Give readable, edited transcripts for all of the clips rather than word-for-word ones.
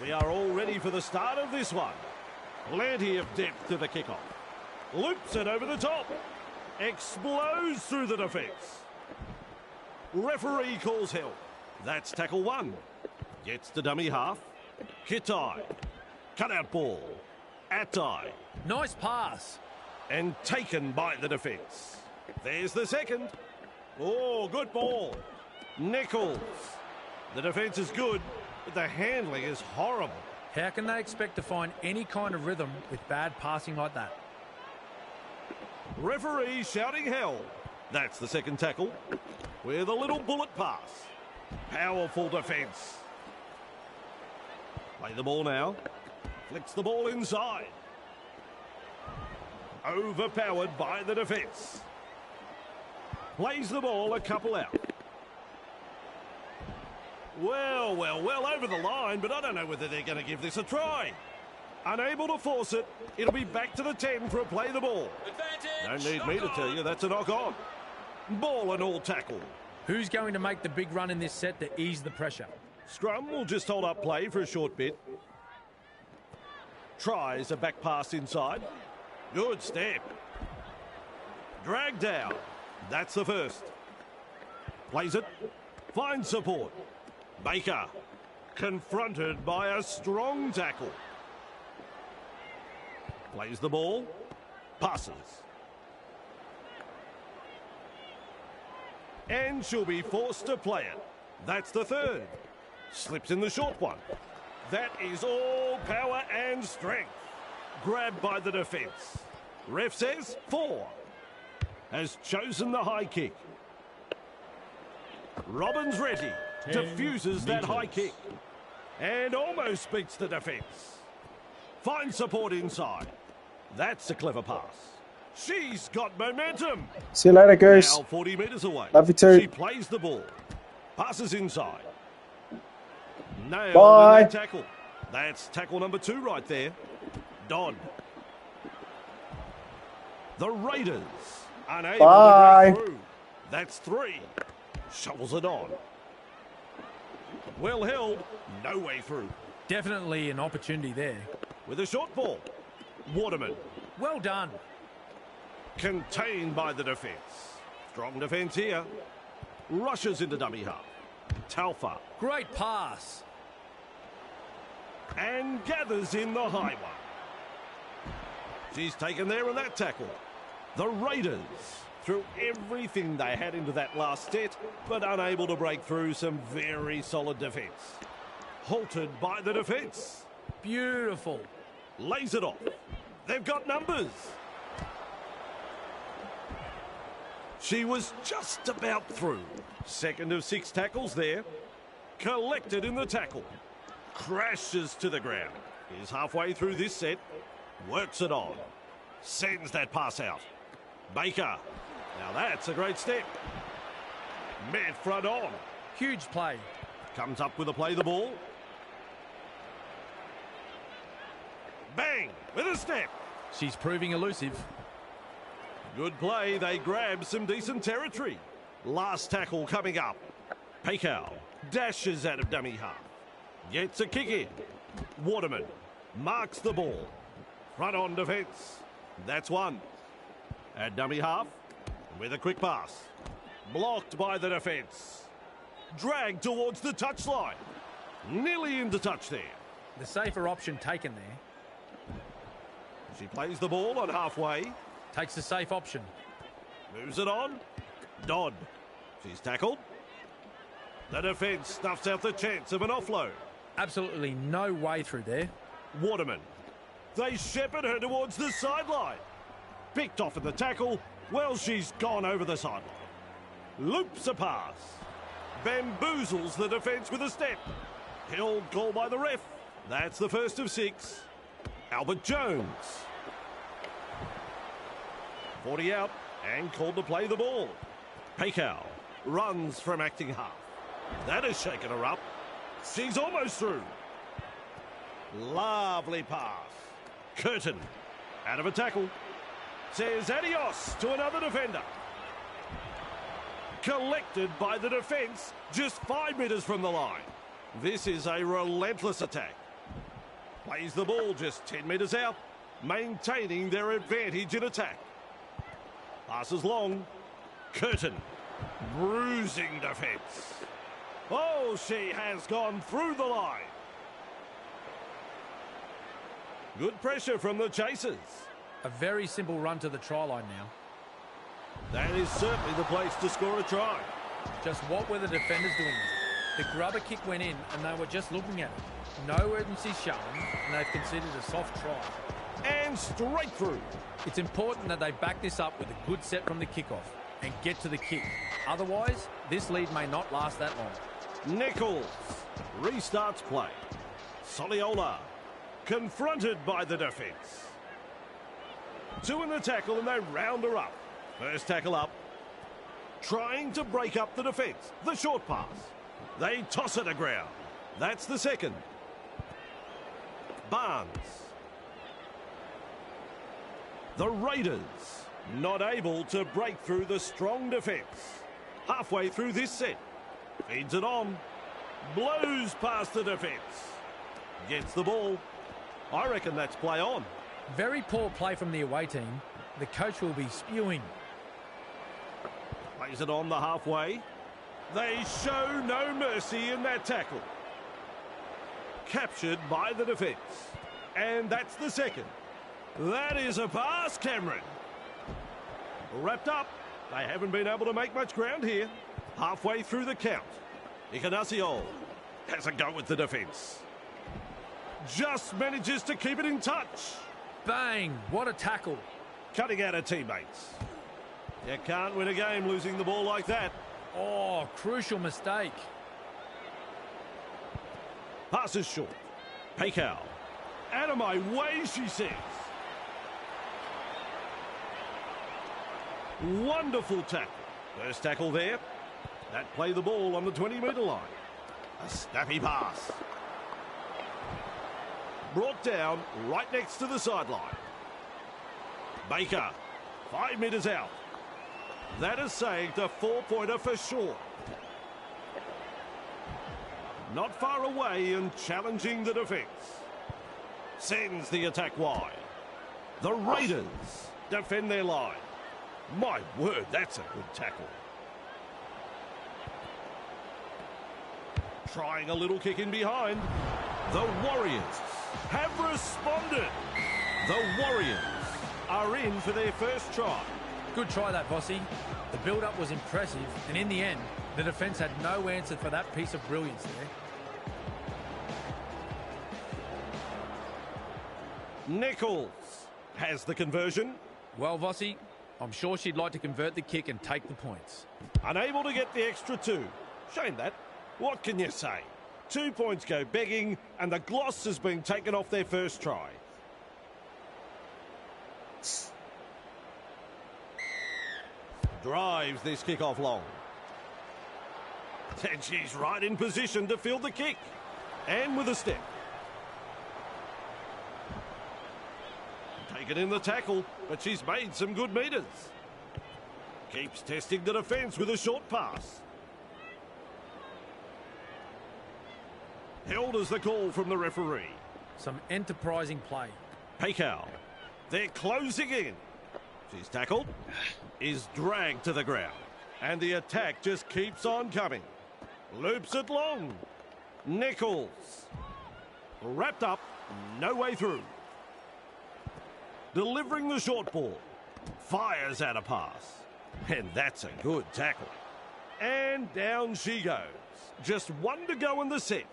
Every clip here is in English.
We are all ready for the start of this one. Plenty of depth to the kickoff. Loops it over the top. Explodes through the defence. Referee calls help. That's tackle one. Gets to dummy half. Kitai. Cut out ball. Atai. Nice pass. And taken by the defence. There's the second. Oh, good ball. Nichols. The defence is good, but the handling is horrible. How can they expect to find any kind of rhythm with bad passing like that? Referee shouting hell. That's the second tackle with a little bullet pass. Powerful defence. Play the ball now. Flicks the ball inside. Overpowered by the defence. Plays the ball a couple out. Well, over the line, but I don't know whether they're going to give this a try. Unable to force it, it'll be back to the 10 for a play the ball. Advantage. Don't need me to tell you that's a knock on. Ball and all tackle. Who's going to make the big run in this set to ease the pressure? Scrum will just hold up play for a short bit. Tries a back pass inside. Good step. Drag down. That's the first. Plays it. Finds support. Baker. Confronted by a strong tackle. Plays the ball. Passes. And she'll be forced to play it. That's the third. Slips in the short one. That is all power and strength. Grabbed by the defence. Ref says 4. Has chosen the high kick. Robbins ready. Diffuses that high kick. And almost beats the defence. Finds support inside. That's a clever pass. She's got momentum. See you later, Goose. Now 40 metres away. Love you too. She plays the ball. Passes inside. Nailed Bye. in that tackle. That's tackle number 2 right there. Dodd. The Raiders unable to break through. That's 3. Shovels it on. Well held. No way through. Definitely an opportunity there. With a short ball. Waterman. Well done. Contained by the defence. Strong defence here. Rushes into dummy half. Talfa. Great pass. And gathers in the high one. She's taken there in that tackle. The Raiders threw everything they had into that last set, but unable to break through some very solid defence. Halted by the defence. Beautiful. Lays it off. They've got numbers. She was just about through. Second of 6 tackles there. Collected in the tackle. Crashes to the ground. Is halfway through this set. Works it on. Sends that pass out. Baker. Now that's a great step. Met front on. Huge play. Comes up with a play the ball. Bang! With a step. She's proving elusive. Good play. They grab some decent territory. Last tackle coming up. Pekow dashes out of dummy half. Gets a kick in. Waterman marks the ball. Front on defence. That's 1. At dummy half with a quick pass. Blocked by the defence. Dragged towards the touchline. Nearly into touch there. The safer option taken there. She plays the ball on halfway. Takes the safe option. Moves it on. Dodd. She's tackled. The defence snuffs out the chance of an offload. Absolutely no way through there. Waterman. They shepherd her towards the sideline. Picked off at the tackle. Well, she's gone over the sideline. Loops a pass. Bamboozles the defence with a step. Held call by the ref. That's the first of 6. Albert Jones. 40 out and called to play the ball. Pekow runs from acting half. That has shaken her up. She's almost through. Lovely pass. Curtin out of a tackle. Says adios to another defender. Collected by the defence just 5 metres from the line. This is a relentless attack. Plays the ball just 10 metres out, maintaining their advantage in attack. Passes long. Curtin. Bruising defence. Oh, she has gone through the line. Good pressure from the chasers. A very simple run to the try line now. That is certainly the place to score a try. Just what were the defenders doing? The grubber kick went in and they were just looking at it. No urgency shown, and they've considered a soft try. And straight through. It's important that they back this up with a good set from the kickoff and get to the kick. Otherwise, this lead may not last that long. Nichols restarts play. Soliola confronted by the defence. Two in the tackle and they round her up. First tackle up. Trying to break up the defence. The short pass. They toss it to ground. That's the second. Barnes. The Raiders not able to break through the strong defence. Halfway through this set. Feeds it on. Blows past the defence. Gets the ball. I reckon that's play on. Very poor play from the away team. The coach will be spewing. Plays it on the halfway. They show no mercy in that tackle. Captured by the defence. And that's the second. That is a pass, Cameron. Wrapped up. They haven't been able to make much ground here. Halfway through the count. Ignacio has a go with the defence. Just manages to keep it in touch. Bang! What a tackle. Cutting out her teammates. You can't win a game losing the ball like that. Oh, crucial mistake. Passes short. Paycow. Out of my way, she says. Wonderful tackle. First tackle there. That play the ball on the 20-metre line. A snappy pass. Brought down right next to the sideline. Baker, 5 metres out. That is saved a 4-pointer for sure. Not far away and challenging the defence. Sends the attack wide. The Raiders defend their line. My word, that's a good tackle. Trying a little kick in behind. The Warriors have responded. The Warriors are in for their first try. Good try that, Vossi. The build-up was impressive, and in the end, the defence had no answer for that piece of brilliance there. Nichols has the conversion. Well, Vossi, I'm sure she'd like to convert the kick and take the points. Unable to get the extra 2. Shame that. What can you say? 2 points go begging, and the gloss has been taken off their first try. Drives this kick off long. And she's right in position to field the kick. And with a step. Taken in the tackle, but she's made some good metres. Keeps testing the defence with a short pass. Held as the call from the referee. Some enterprising play. Paycow. They're closing in. She's tackled. Is dragged to the ground. And the attack just keeps on coming. Loops it long. Nichols. Wrapped up. No way through. Delivering the short ball. Fires out a pass. And that's a good tackle. And down she goes. Just 1 to go in the set.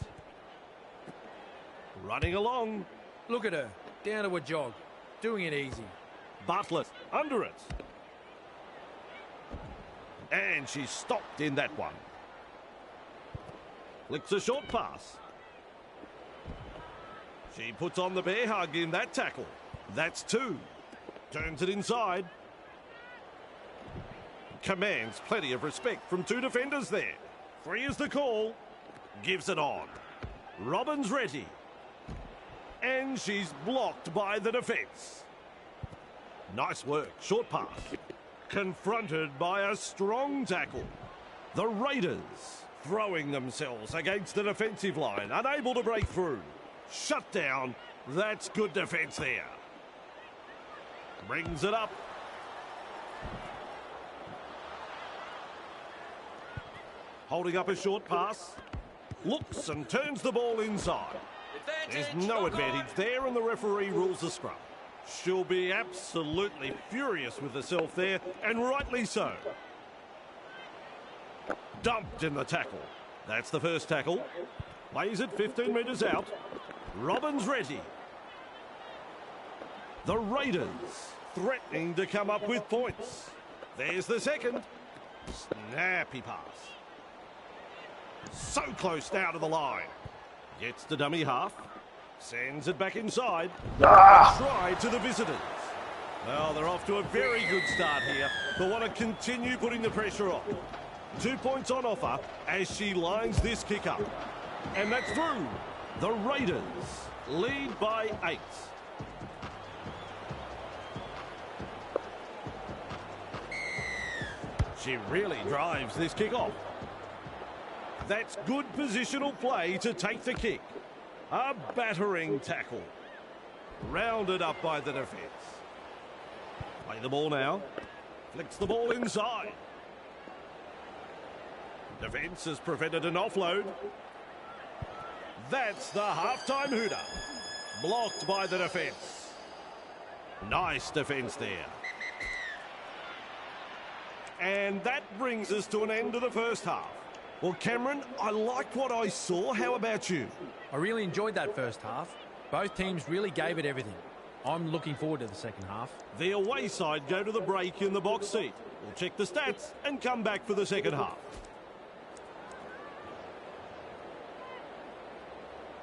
Running along. Look at her. Down to a jog. Doing it easy. Bartlett under it. And she's stopped in that one. Flicks a short pass. She puts on the bear hug in that tackle. That's 2. Turns it inside. Commands plenty of respect from 2 defenders there. 3 is the call. Gives it on. Robbins ready. And she's blocked by the defence. Nice work. Short pass. Confronted by a strong tackle. The Raiders throwing themselves against the defensive line, unable to break through. Shut down. That's good defence there. Brings it up. Holding up a short pass. Looks and turns the ball inside. There's no advantage there, and the referee rules the scrum. She'll be absolutely furious with herself there, and rightly so. Dumped in the tackle. That's the first tackle. Plays it 15 metres out. Robin's ready. The Raiders threatening to come up with points. There's the second. Snappy pass. So close now to the line. Gets the dummy half. Sends it back inside. Try to the visitors. Well, they're off to a very good start here. They want to continue putting the pressure on. 2 points on offer as she lines this kick up. And that's through. The Raiders lead by 8. She really drives this kick off. That's good positional play to take the kick. A battering tackle. Rounded up by the defence. Play the ball now. Flicks the ball inside. Defence has prevented an offload. That's the half-time hooter. Blocked by the defence. Nice defence there. And that brings us to an end of the first half. Well, Cameron, I liked what I saw. How about you? I really enjoyed that first half. Both teams really gave it everything. I'm looking forward to the second half. The away side go to the break in the box seat. We'll check the stats and come back for the second half.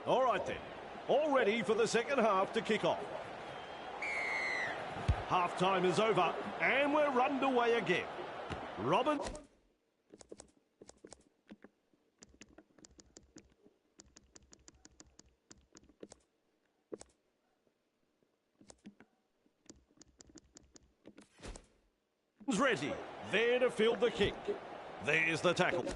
All right then, all ready for the second half to kick off. Half time is over and we're underway again. Robin. Ready, there to field the kick. There's the tackle.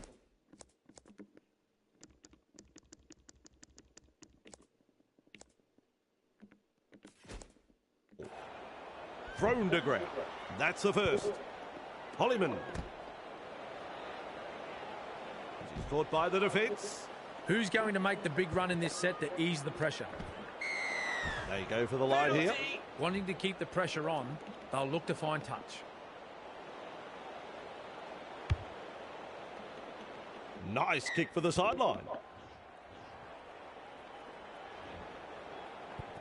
Thrown to ground. That's the first. Hollyman. She's caught by the defence. Who's going to make the big run in this set to ease the pressure? They go for the line here. Wanting to keep the pressure on, they'll look to find touch. Nice kick for the sideline.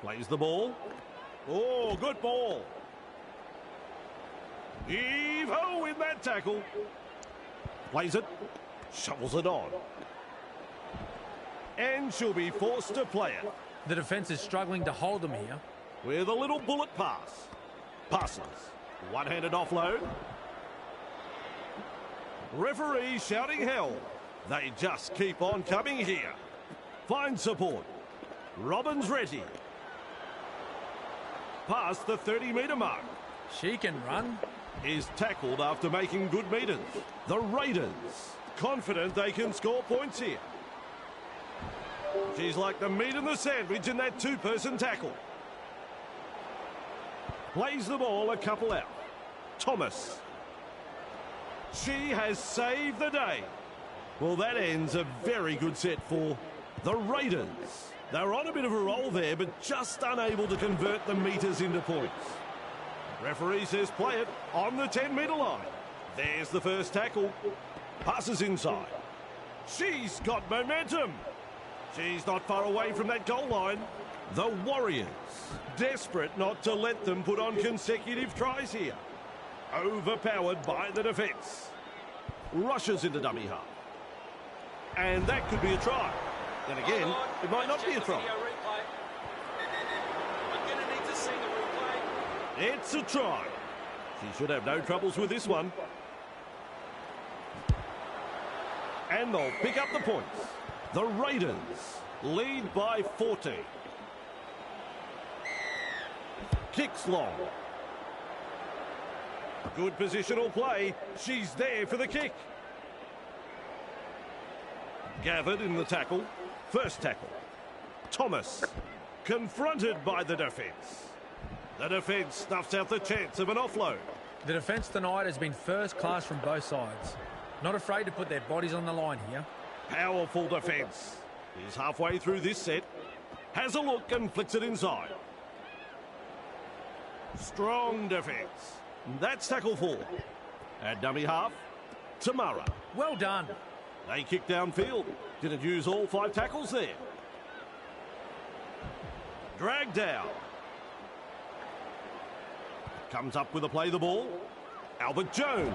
Plays the ball. Oh, good ball. Heave-ho in that tackle. Plays it. Shovels it on. And she'll be forced to play it. The defence is struggling to hold them here. With a little bullet pass. Passes. One-handed offload. Referee shouting hell. They just keep on coming here. Find support. Robin's ready. Past the 30-metre mark. She can run. Is tackled after making good metres. The Raiders, confident they can score points here. She's like the meat in the sandwich in that two-person tackle. Plays the ball a couple out. Thomas. She has saved the day. Well, that ends a very good set for the Raiders. They're on a bit of a roll there, but just unable to convert the metres into points. Referee says play it on the 10-metre line. There's the first tackle. Passes inside. She's got momentum. She's not far away from that goal line. The Warriors, desperate not to let them put on consecutive tries here. Overpowered by the defence. Rushes into dummy half. And that could be a try. Then again, it might not be a try. It's a try. She should have no troubles with this one. And they'll pick up the points. The Raiders lead by 14. Kicks long. Good positional play. She's there for the kick. Gathered in the tackle. First tackle. Thomas. Confronted by the defence. The defence snuffs out the chance of an offload. The defence tonight has been first class from both sides. Not afraid to put their bodies on the line here. Powerful defence. He's halfway through this set. Has a look and flicks it inside. Strong defence. That's tackle 4. At dummy half, Tamara. Well done. They kick downfield. Didn't use all 5 tackles there. Drag down. Comes up with a play the ball. Albert Jones.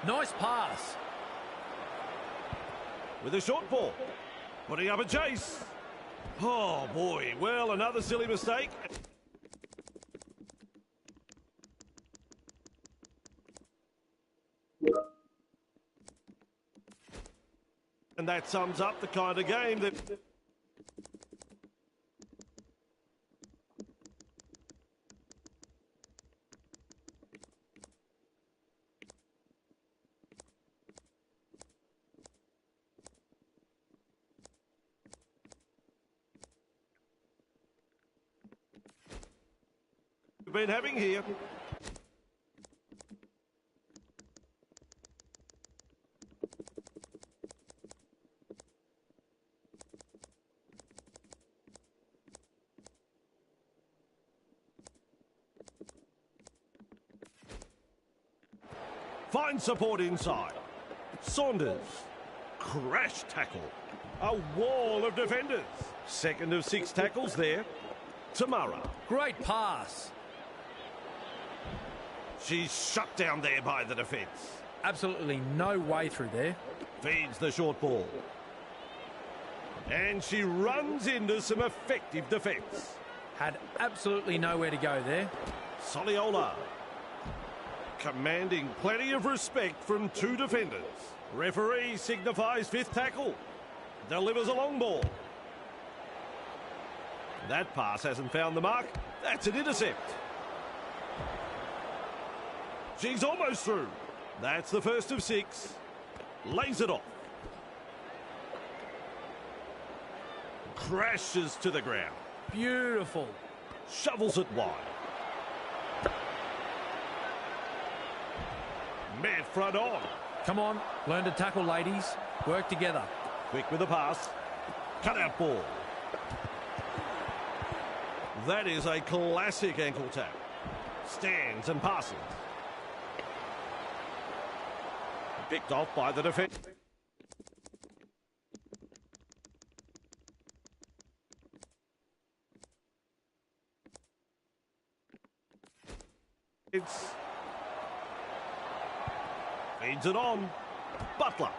Nice pass. With a short ball. Putting up a chase. Oh, boy. Well, another silly mistake. And that sums up the kind of game that... we've been having here. Fine support inside. Saunders. Crash tackle. A wall of defenders. Second of 6 tackles there. Tamara. Great pass. She's shut down there by the defence. Absolutely no way through there. Feeds the short ball. And she runs into some effective defence. Had absolutely nowhere to go there. Soliola. Commanding plenty of respect from 2 defenders. Referee signifies 5th tackle. Delivers a long ball. That pass hasn't found the mark. That's an intercept. She's almost through. That's the first of 6. Lays it off. Crashes to the ground. Beautiful. Shovels it wide. Met front on. Come on, learn to tackle, ladies. Work together. Quick with the pass. Cut out ball. That is a classic ankle tap. Stands and passes. Picked off by the defence. Feeds it on. Butler.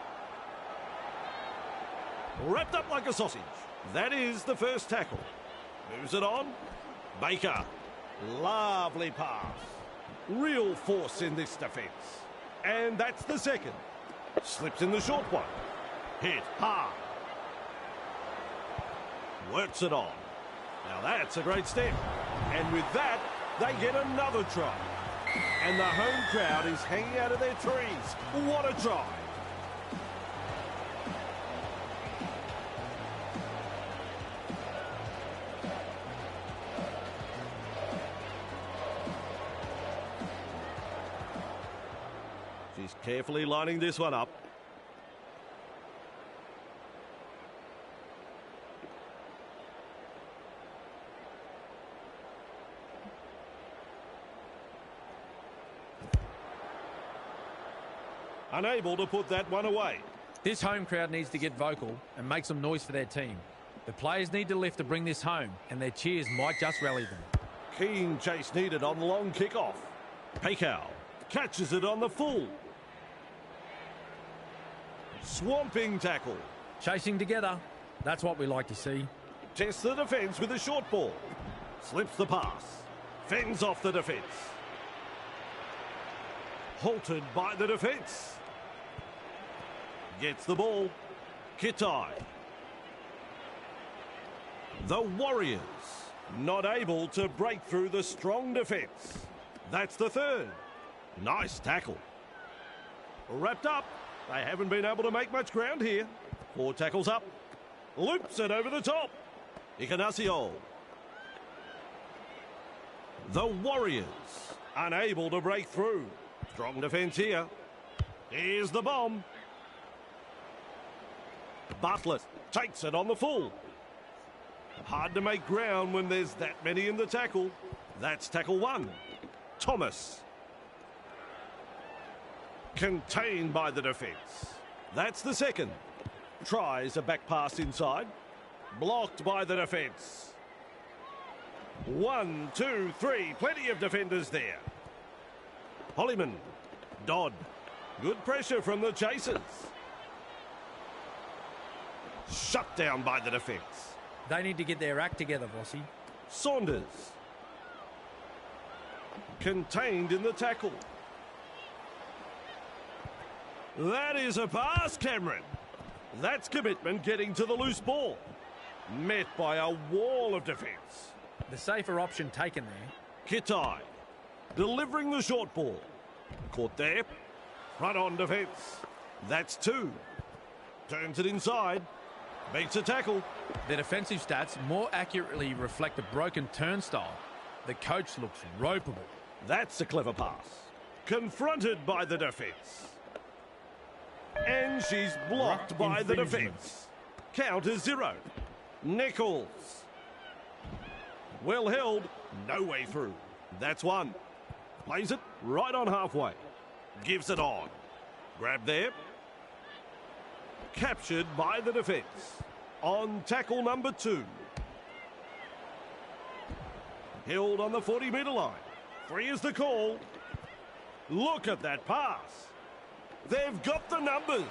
Wrapped up like a sausage. That is the first tackle. Moves it on. Baker. Lovely pass. Real force in this defence. And that's the second. Slips in the short one. Hit hard. Works it on. Now that's a great step. And with that, they get another try. And the home crowd is hanging out of their trees. What a try. She's carefully lining this one up. Unable to put that one away. This home crowd needs to get vocal and make some noise for their team. The players need to lift to bring this home, and their cheers might just rally them. Keen chase needed on the long kick-off. Peikow catches it on the full. Swamping tackle. Chasing together. That's what we like to see. Tests the defence with a short ball. Slips the pass. Fends off the defence. Halted by the defence. Gets the ball. Kitai. The Warriors not able to break through the strong defence. That's the third. Nice tackle. Wrapped up. They haven't been able to make much ground here. 4 tackles up. Loops it over the top. Ignacio. The Warriors unable to break through. Strong defence here. Here's the bomb. Bartlett takes it on the full. Hard to make ground when there's that many in the tackle. That's tackle 1. Thomas. Contained by the defence. That's the second. Tries a back pass inside. Blocked by the defence. 1, 2, 3. Plenty of defenders there. Hollyman. Dodd. Good pressure from the chasers. Shut down by the defence. They need to get their act together, Vossi. Saunders. Contained in the tackle. That is a pass, Cameron. That's commitment getting to the loose ball. Met by a wall of defence. The safer option taken there. Kitai. Delivering the short ball. Caught there. Front on defence. That's 2. Turns it inside. Makes a tackle. The defensive stats more accurately reflect a broken turnstile. The coach looks ropeable. That's a clever pass. Confronted by the defence. And she's blocked by the defence. Count is 0. Nichols. Well held. No way through. That's 1. Plays it right on halfway. Gives it on. Grab there. Captured by the defence. On tackle number 2. Held on the 40-metre line. 3 is the call. Look at that pass. They've got the numbers.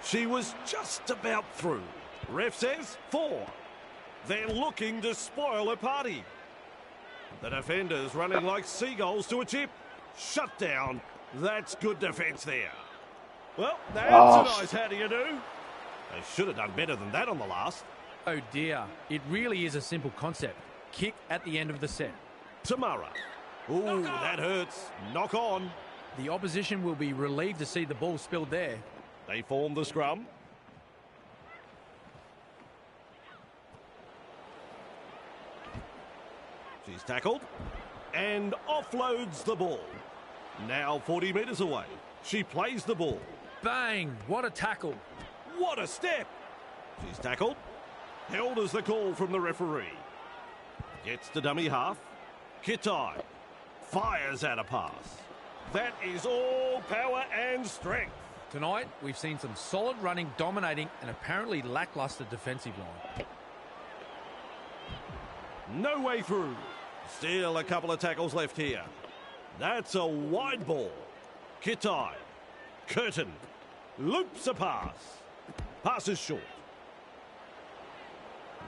She was just about through. Ref says 4. They're looking to spoil a party. The defenders running like seagulls to a chip. Shut down. That's good defence there. Well, that's a nice how do you do. They should have done better than that on the last. Oh dear, it really is a simple concept. Kick at the end of the set. Tamara. Ooh, that hurts. Knock on. The opposition will be relieved to see the ball spilled there. They form the scrum. She's tackled and offloads the ball. Now 40 metres away. She plays the ball. Bang! What a tackle. What a step. She's tackled. Held as the call from the referee. Gets to dummy half. Kitai fires out a pass. That is all power and strength. Tonight, we've seen some solid running, dominating, and apparently lacklustre defensive line. No way through. Still a couple of tackles left here. That's a wide ball. Kitai. Curtin. Loops a pass. Passes short.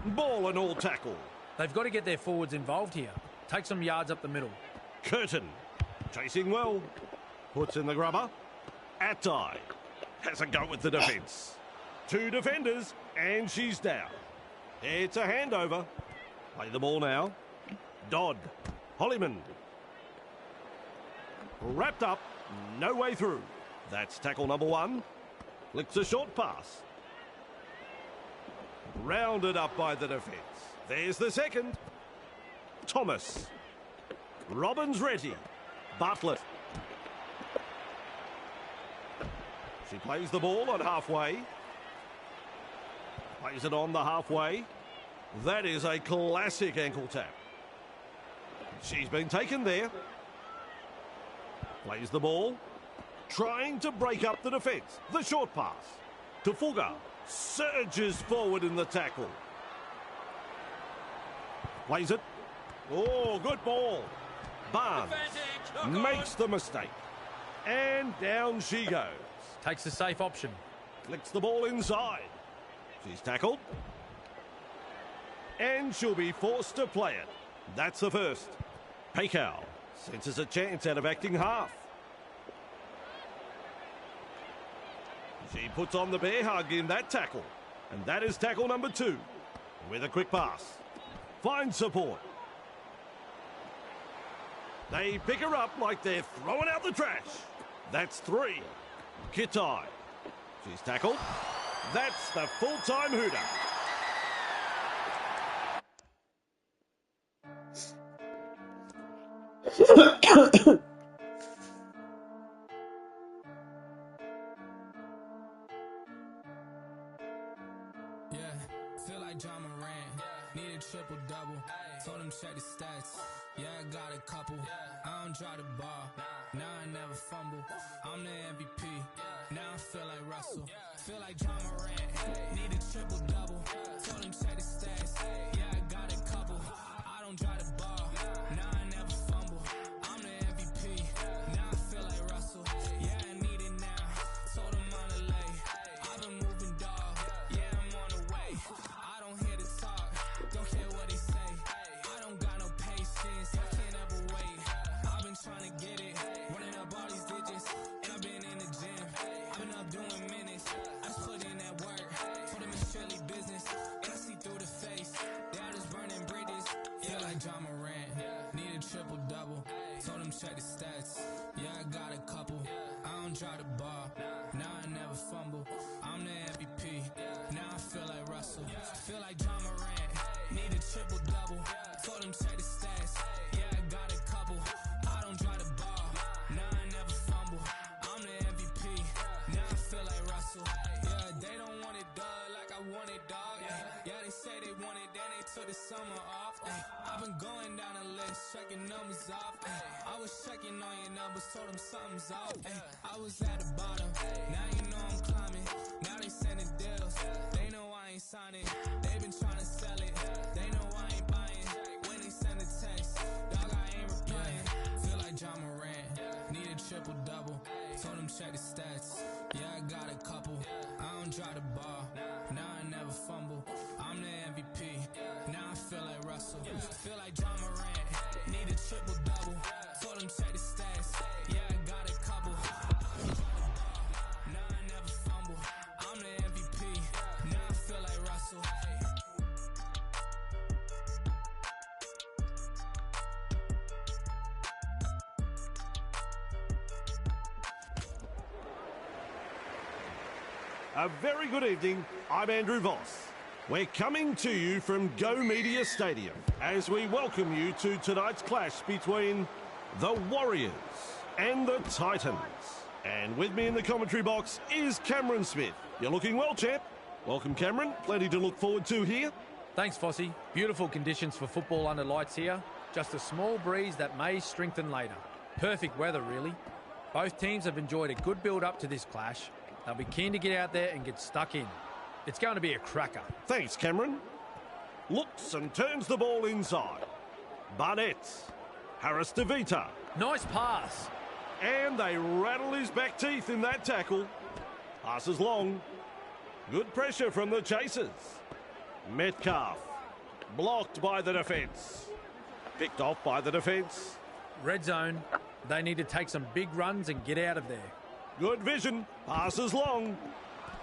Ball and all tackle. They've got to get their forwards involved here. Take some yards up the middle. Curtin. Chasing well. Puts in the grubber. Atai. Has a go with the defence. 2 defenders and she's down. It's a handover. Play the ball now. Dodd. Hollyman. Wrapped up. No way through. That's tackle number 1. Flicks a short pass. Rounded up by the defence. There's the second. Thomas. Robbins ready. Bartlett. She plays the ball on halfway. Plays it on the halfway. That is a classic ankle tap. She's been taken there. Plays the ball. Trying to break up the defence. The short pass. To Fuga. Surges forward in the tackle. Plays it. Oh, good ball. Barnes makes the mistake. And down she goes. Takes the safe option. Flicks the ball inside. She's tackled. And she'll be forced to play it. That's the first. Paycow senses a chance out of acting half. She puts on the bear hug in that tackle. And that is tackle number 2. With a quick pass. Finds support. They pick her up like they're throwing out the trash. That's 3. Kitai. She's tackled. That's the full-time hooter. Feel like John Morant, need a triple-double, told him check the stats, I got a couple, I don't drop the ball, now I never fumble, I'm the MVP, now I feel like Russell, feel like John Morant, need a triple-double, told him check the stats, I got a couple, I don't drop the ball, now I never fumble, I'm the MVP, now I feel like Russell, I need it now, told him on the lay, I've been moving dog, I'm on the way, I don't hear the talk, don't care what they say, I don't got no patience, I can't ever wait, I've been trying to get it, running up all these digits, and I've been in the gym, I've been up doing minutes, I just put in that work, told them it's strictly business, and I see through the face, they all just burning bridges, feel like John Morant, need a triple-double, told them check the stats, I got a couple, I don't drop the ball, now I never fumble, I'm the MVP, now I feel like Russell, feel like John Morant, need a triple-double, told them check the stats, I got a couple, I don't drop the ball, now I never fumble, I'm the MVP, now I feel like Russell, they don't want it dog like I want it dog, they say they want it, then they took the summer off, I've been going down the list, checking numbers off, I was checking on your numbers, told them something's off, I was at the bottom, now you know I'm climbing, now they sending deals, they know I ain't signing, they been trying to sell it, they know I ain't buying, when they send a text, dog I ain't replying, feel like John Morant, need a triple-double, told them check the stats, I got a couple, I don't drop the ball, now I never fumble, I'm the MVP, now I feel like Russell, feel like John Morant, need a triple-double, told them check the stats, I got a couple, now I never fumble, I'm the MVP, now I feel like Russell. A very good evening. I'm Andrew Voss. We're coming to you from Go Media Stadium as we welcome you to tonight's clash between the Warriors and the Titans. And with me in the commentary box is Cameron Smith. You're looking well, champ. Welcome, Cameron. Plenty to look forward to here. Thanks, Fossey. Beautiful conditions for football under lights here. Just a small breeze that may strengthen later. Perfect weather, really. Both teams have enjoyed a good build-up to this clash. They'll be keen to get out there and get stuck in. It's going to be a cracker. Thanks, Cameron. Looks and turns the ball inside. Barnett. Harris DeVita. Nice pass. And they rattle his back teeth in that tackle. Passes long. Good pressure from the chasers. Metcalf. Blocked by the defence. Picked off by the defence. Red zone. They need to take some big runs and get out of there. Good vision. Passes long.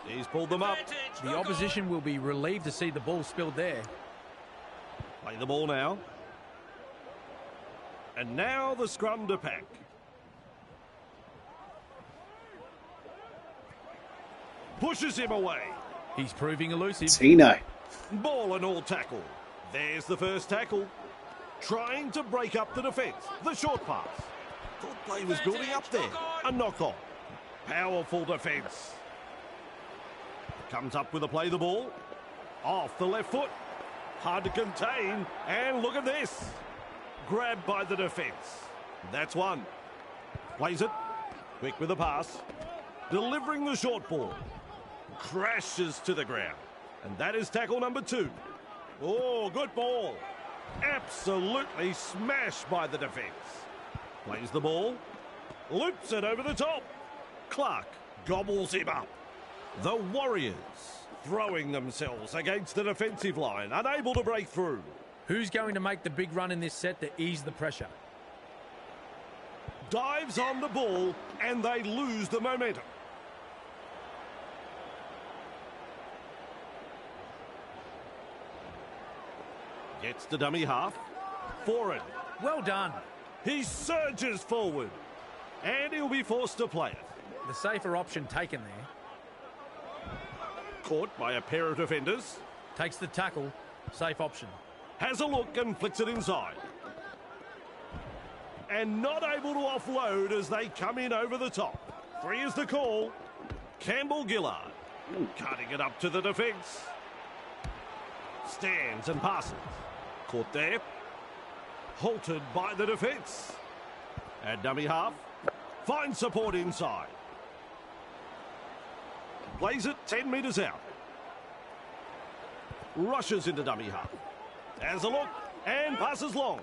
He's pulled them up. The opposition will be relieved to see the ball spilled there. Play the ball now. And now the scrum to pack. Pushes him away. He's proving elusive. Tino. Ball and all tackle. There's the first tackle. Trying to break up the defence. The short pass. Thought play was building up there. A knock on. Powerful defence. Comes up with a play the ball. Off the left foot. Hard to contain. And look at this. Grabbed by the defence. That's one. Plays it. Quick with the pass. Delivering the short ball. Crashes to the ground. And that is tackle number 2. Oh, good ball. Absolutely smashed by the defence. Plays the ball. Loops it over the top. Clark gobbles him up. The Warriors throwing themselves against the defensive line, unable to break through. Who's going to make the big run in this set to ease the pressure? Dives on the ball and they lose the momentum. Gets the dummy half. Forward. Well done. He surges forward. And he'll be forced to play it. The safer option taken there. Caught by a pair of defenders. Takes the tackle. Safe option. Has a look and flicks it inside. And not able to offload as they come in over the top. 3 is the call. Campbell-Gillard cutting it up to the defence. Stands and passes. Caught there. Halted by the defence. At dummy half. Finds support inside. Plays it 10 metres out. Rushes into dummy half. Has a look and passes long.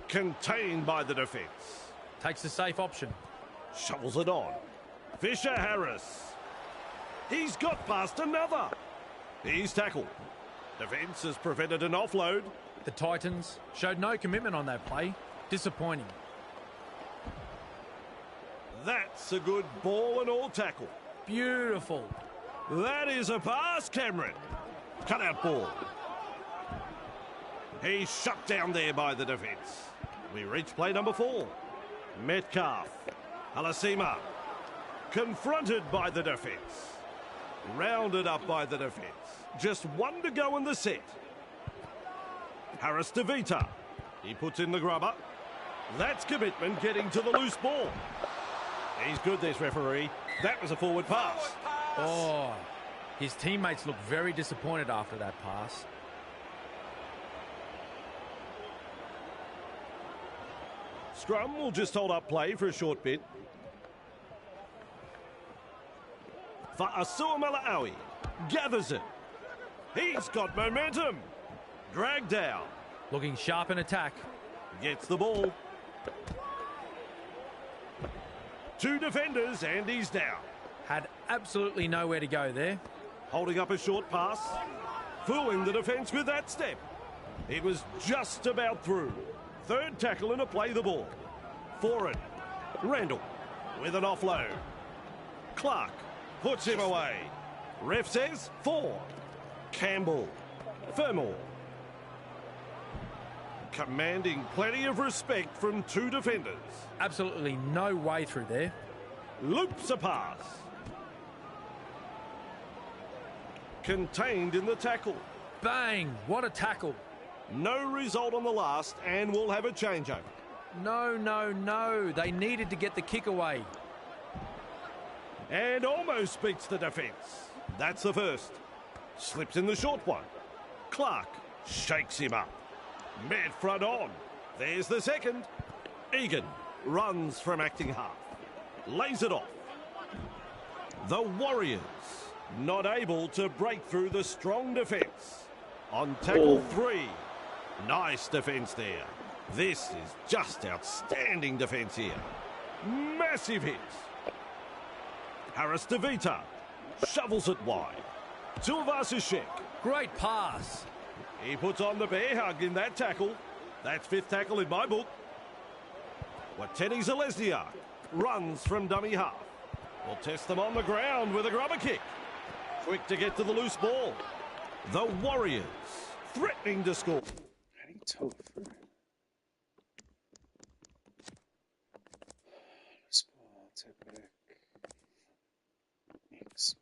Contained by the defence. Takes the safe option. Shovels it on. Fisher-Harris. He's got past another. He's tackled. Defence has prevented an offload. The Titans showed no commitment on that play. Disappointing. That's a good ball and all tackle. Beautiful. That is a pass, Cameron. Cut out ball. He's shut down there by the defence. We reach play number 4. Metcalf. Halasima. Confronted by the defence. Rounded up by the defence. Just 1 to go in the set. Harris to Vita. He puts in the grubber. That's commitment getting to the loose ball. He's good, this referee. That was a forward pass. Oh, his teammates look very disappointed after that pass. Scrum will just hold up play for a short bit. Fa'asua Mala'awi gathers it. He's got momentum. Dragged down. Looking sharp in attack. Gets the ball. 2 defenders and he's down. Had absolutely nowhere to go there. Holding up a short pass. Fooling the defence with that step. It was just about through. 3rd tackle and a play the ball. For it. Randall with an offload. Clark puts him away. Ref says 4. Campbell. Fermor. Commanding plenty of respect from 2 defenders. Absolutely no way through there. Loops a pass. Contained in the tackle. Bang! What a tackle. No result on the last and we'll have a changeover. No, no, no. They needed to get the kick away. And almost beats the defence. That's the first. Slips in the short one. Clark shakes him up. Mid front on. There's the second. Egan runs from acting half. Lays it off. The Warriors not able to break through the strong defence. On tackle 3. Nice defence there. This is just outstanding defence here. Massive hit. Harris to Vita. Shovels it wide. Silvasishek. Great pass. He puts on the bear hug in that tackle. That's 5th tackle in my book. Wateni Zalesnia runs from dummy half. We'll test them on the ground with a grubber kick. Quick to get to the loose ball. The Warriors threatening to score. Heading total for loose ball, tip Inks.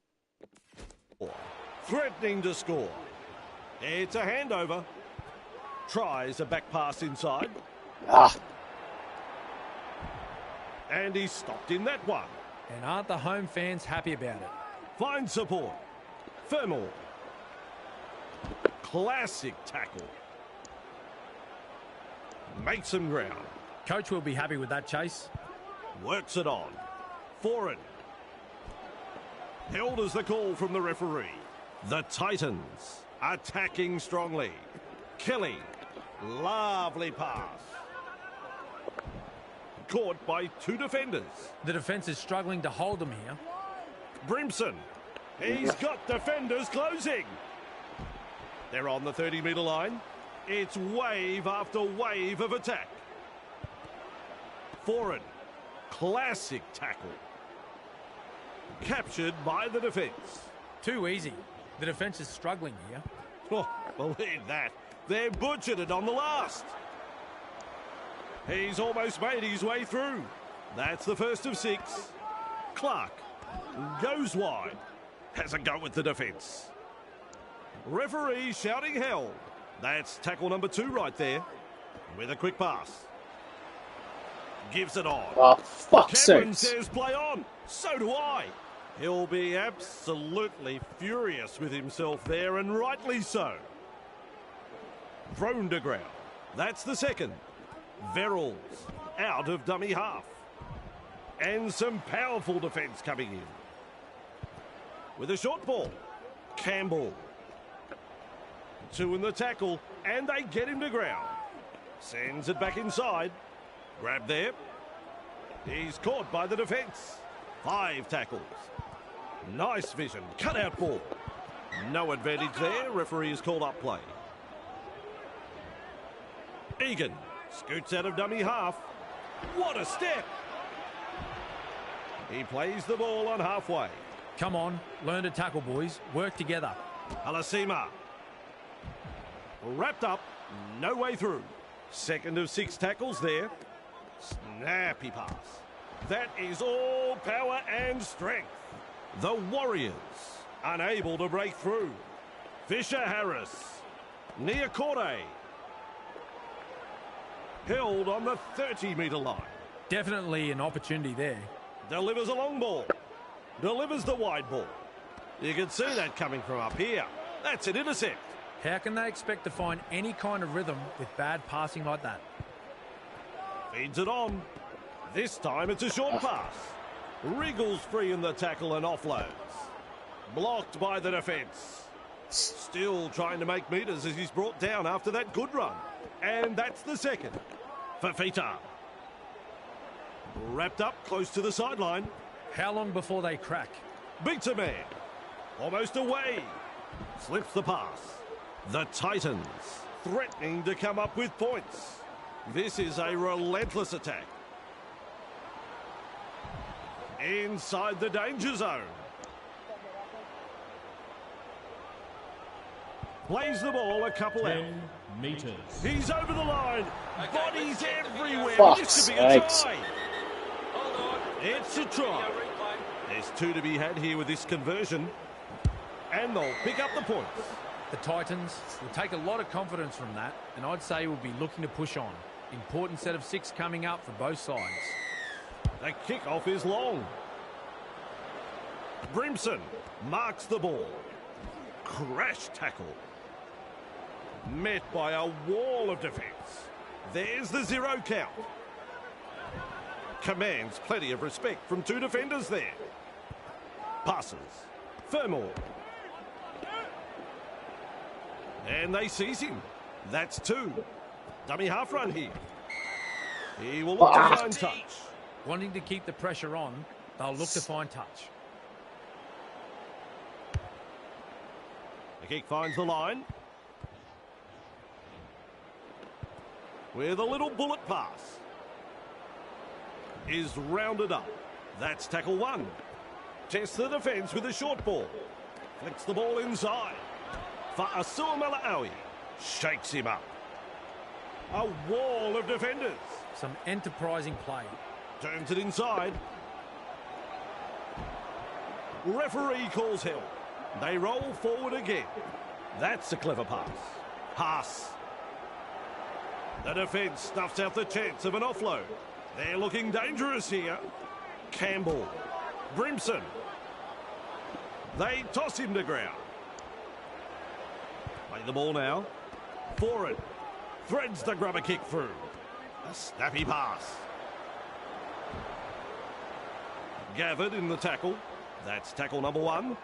Threatening to score. It's a handover. Tries a back pass inside. And he's stopped in that one. And aren't the home fans happy about it? Finds support. Fermor. Classic tackle. Makes some ground. Coach will be happy with that chase. Works it on. For it. Held as the call from the referee. The Titans attacking strongly. Kelly. Lovely pass. Caught by 2 defenders. The defence is struggling to hold them here. Brimson. He's got defenders closing. They're on the 30-metre line. It's wave after wave of attack. For it. Classic tackle. Captured by the defence. Too easy. The defence is struggling here. Oh, believe that. They're butchered it on the last. He's almost made his way through. That's the first of 6. Clark goes wide. has a go with the defence. Referee shouting held. That's tackle number 2 right there. With a quick pass. Gives it on. Oh, fuck's Cameron sake. says play on. So do I. He'll be absolutely furious with himself there, and rightly so. Thrown to ground. That's the second. Verrills out of dummy half. And some powerful defence coming in. With a short ball. Campbell. 2 in the tackle, and they get him to ground. Sends it back inside. Grab there. He's caught by the defence. 5 tackles. Nice vision. Cut out ball. No advantage there. Referee has called up play. Egan scoots out of dummy half. What a step. He plays the ball on halfway. Come on, learn to tackle, boys. Work together. Alasima. Wrapped up. No way through. Second of 6 tackles there. Snappy pass. That is all power and strength. The Warriors unable to break through. Fisher-Harris. Niakorte. Held on the 30-metre line. Definitely an opportunity there. Delivers a long ball. Delivers the wide ball. You can see that coming from up here. That's an intercept. How can they expect to find any kind of rhythm with bad passing like that? Feeds it on. This time it's a short pass. Wriggles free in the tackle and offloads. Blocked by the defence. Still trying to make metres as he's brought down after that good run. And that's the second. Fafita. Wrapped up close to the sideline. How long before they crack? Beats a man. Almost away. Slips the pass. The Titans threatening to come up with points. This is a relentless attack. Inside the danger zone. Plays the ball a couple out. 10 metres. He's over the line. Bodies everywhere. Fuck's This could be a sakes. try. It's a try. There's 2 to be had here with this conversion. And they'll pick up the points. The Titans will take a lot of confidence from that, and I'd say we'll be looking to push on. Important set of 6 coming up for both sides. The kickoff is long. Brimson marks the ball. Crash tackle. Met by a wall of defence. There's the 0 count. Commands plenty of respect from 2 defenders there. Passes. Fermor. And they seize him. That's 2. Dummy half run here. He will look to find touch. Wanting to keep the pressure on, they'll look to find touch. The kick finds the line. With a little bullet pass. Is rounded up. That's tackle 1. Tests the defence with a short ball. Flicks the ball inside. Fa'asua Mala'awi shakes him up. A wall of defenders. Some enterprising play. Turns it inside. Referee calls help. They roll forward again. That's a clever pass. Haas. The defence snuffs out the chance of an offload. They're looking dangerous here. Campbell. Brimson. They toss him to ground. Play the ball now. Forward. Threads the grubber kick through. A snappy pass. Gathered in the tackle. That's tackle number 1.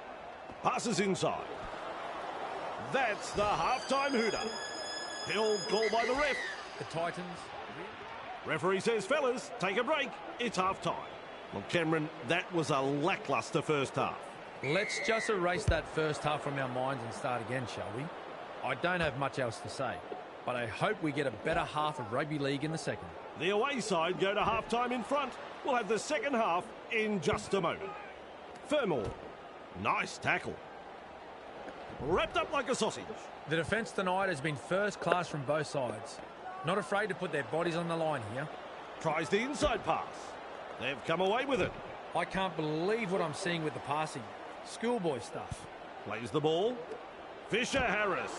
Passes inside. That's the halftime hooter. Held call by the ref. The Titans. Referee says, fellas, take a break. It's halftime. Well, Cameron, that was a lacklustre first half. Let's just erase that first half from our minds and start again, shall we? I don't have much else to say, but I hope we get a better half of rugby league in the second. The away side go to halftime in front. We'll have the second half in just a moment. Fermor. Nice tackle. Wrapped up like a sausage. The defence tonight has been first class from both sides. Not afraid to put their bodies on the line here. Tries the inside pass. They've come away with it. I can't believe what I'm seeing with the passing. Schoolboy stuff. Plays the ball. Fisher-Harris.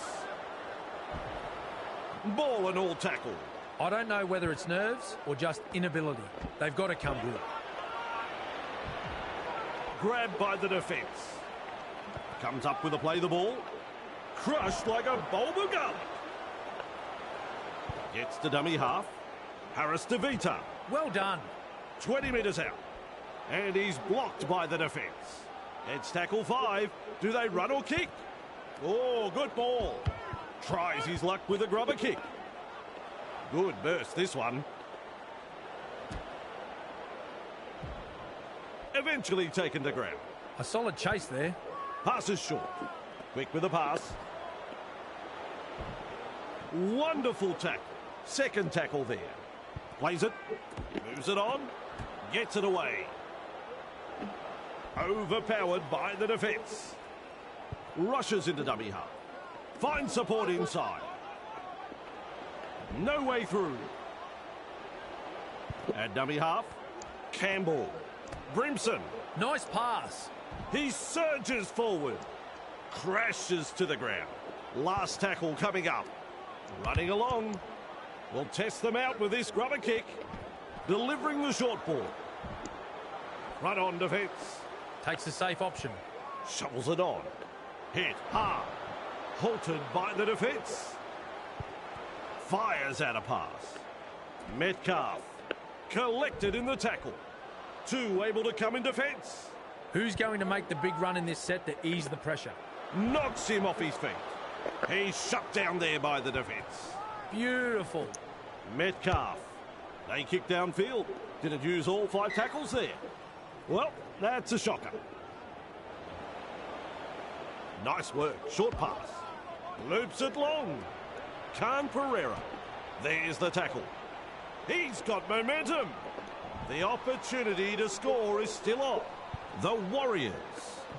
Ball and all tackle. I don't know whether it's nerves or just inability. They've got to come good. Grabbed by the defence. Comes up with a play the ball. Crushed like a bulb of garlic. Gets to dummy half. Harris to Vita. Well done. 20 metres out. And he's blocked by the defence. It's tackle 5. Do they run or kick? Oh, good ball. Tries his luck with a grubber kick. Good burst, this one. Eventually taken to ground. A solid chase there. Passes short. Quick with a pass. Wonderful tackle. Second tackle there. Plays it. Moves it on. Gets it away. Overpowered by the defence. Rushes into dummy half. Finds support inside. No way through. At dummy half. Campbell. Brimson. Nice pass. He surges forward. Crashes to the ground. Last tackle coming up. Running along. Will test them out with this grubber kick. Delivering the short ball. Run on defence. Takes the safe option. Shovels it on. Hit hard. Halted by the defence. Fires out a pass. Metcalf. Collected in the tackle. 2 able to come in defence. Who's going to make the big run in this set to ease the pressure? Knocks him off his feet. He's shut down there by the defence. Beautiful. Metcalf. They kick downfield. Did it use all 5 tackles there? Well, that's a shocker. Nice work. Short pass. Loops it long. Khan Pereira. There's the tackle. He's got momentum. The opportunity to score is still on. The Warriors,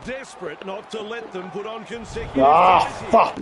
desperate not to let them put on consecutive... fuck!